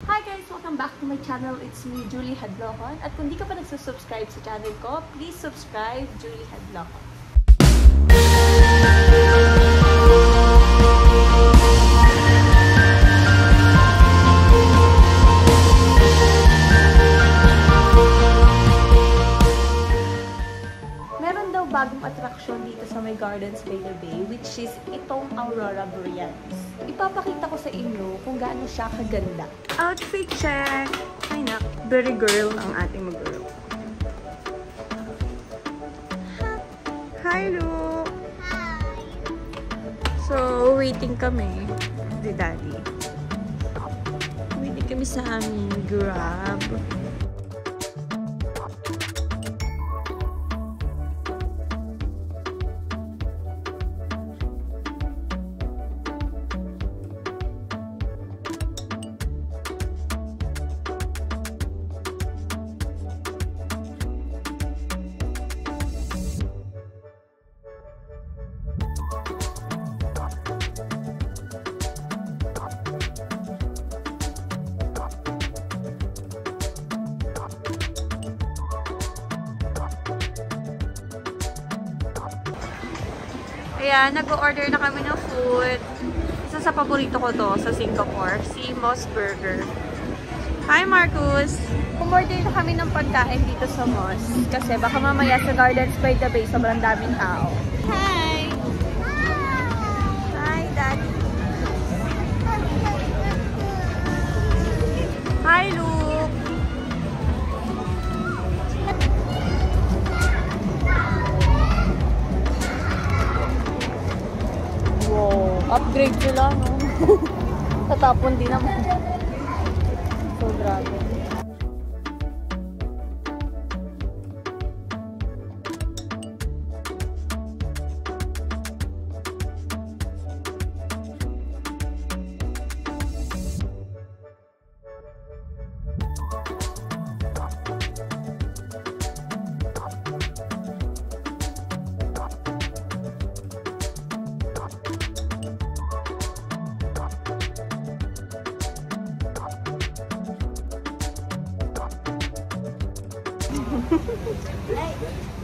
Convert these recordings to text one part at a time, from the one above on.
Hi guys! Welcome back to my channel. It's me, Julie Hadlocon. At kung di ka pa nagsusubscribe sa channel ko, please subscribe, Julie Hadlocon. Meron daw bagong atraksyon dito sa my Gardens by the Bay, which is itong Aurora Borealis. Ipapakita ko sa inyo kung gaano siya kaganda. Outfit check! Ay nak, very girl ang ating mag-girl. Hi Luke! Hi! So, waiting kami with Daddy. Waiting kami sa aming Grab. Ayan, nag-order na kami ng food. Isa sa paborito ko to sa Singapore, si Moss Burger. Hi Marcus! Umorder na kami ng pagkain dito sa Moss. Kasi baka mamaya sa Gardens by the Bay, sobrang daming tao. Hi! Hi, Daddy! Hi, Luke! Upgrade sila, no? Tatapon din naman. So, grabe.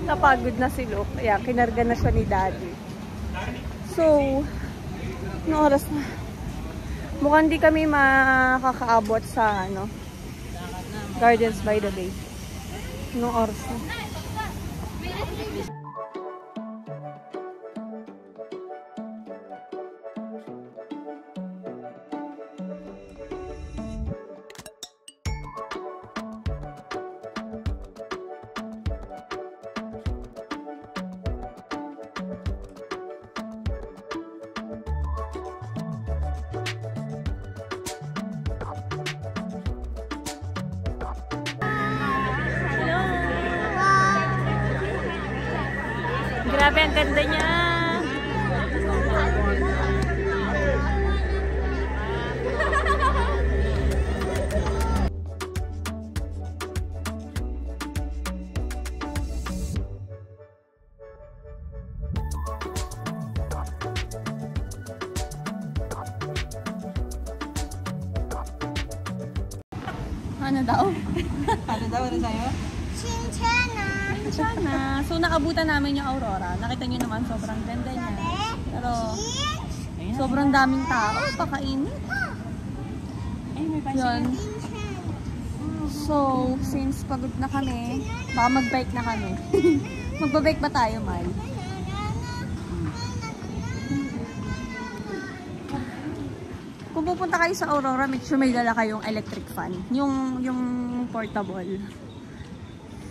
Napagod na si Luke. Kaya kinarga na siya ni Daddy. So, no oras na. Mukhang di kami makakaabot sa Gardens by the Bay. No oras na. Grabe, ang ganda niya. Ano daw? Ano daw? Ano sa'yo? Chinchana! Chinchana! So, nakabutan namin yung Aurora. Nakita nyo naman, sobrang ganda niya. Pero, sobrang daming tao. Pakainit. Yun. So, since pagod na kami, baka mag-bike na kami. Magba-bike ba tayo, Mal? Kung pupunta kayo sa Aurora, make sure may dala kayong electric fan. Yung portable.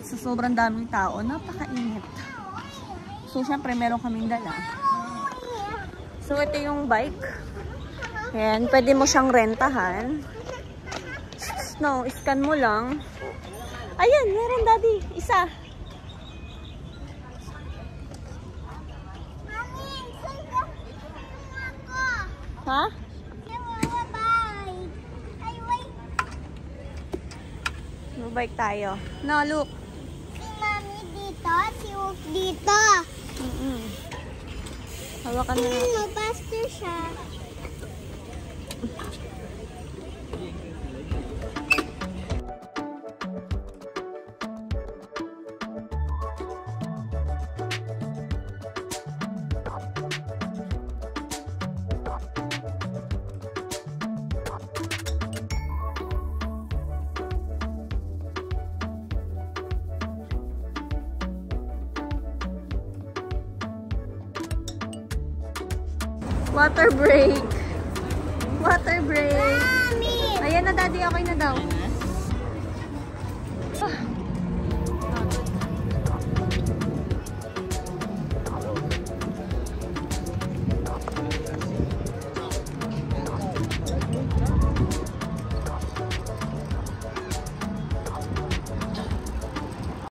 So, sobrang daming tao. Napakainit. So, syempre, meron kaming dala. So, ito yung bike. Ayan, pwede mo siyang rentahan. No, scan mo lang. Ayan, meron, Daddy. Isa. Ha? Bike tayo. No, look. Si Mami dito, si Wook dito. Hawakan na. Mapaster siya. Water break. Water break. Mami! Ayan na, daddy. Okay na daw. Ah.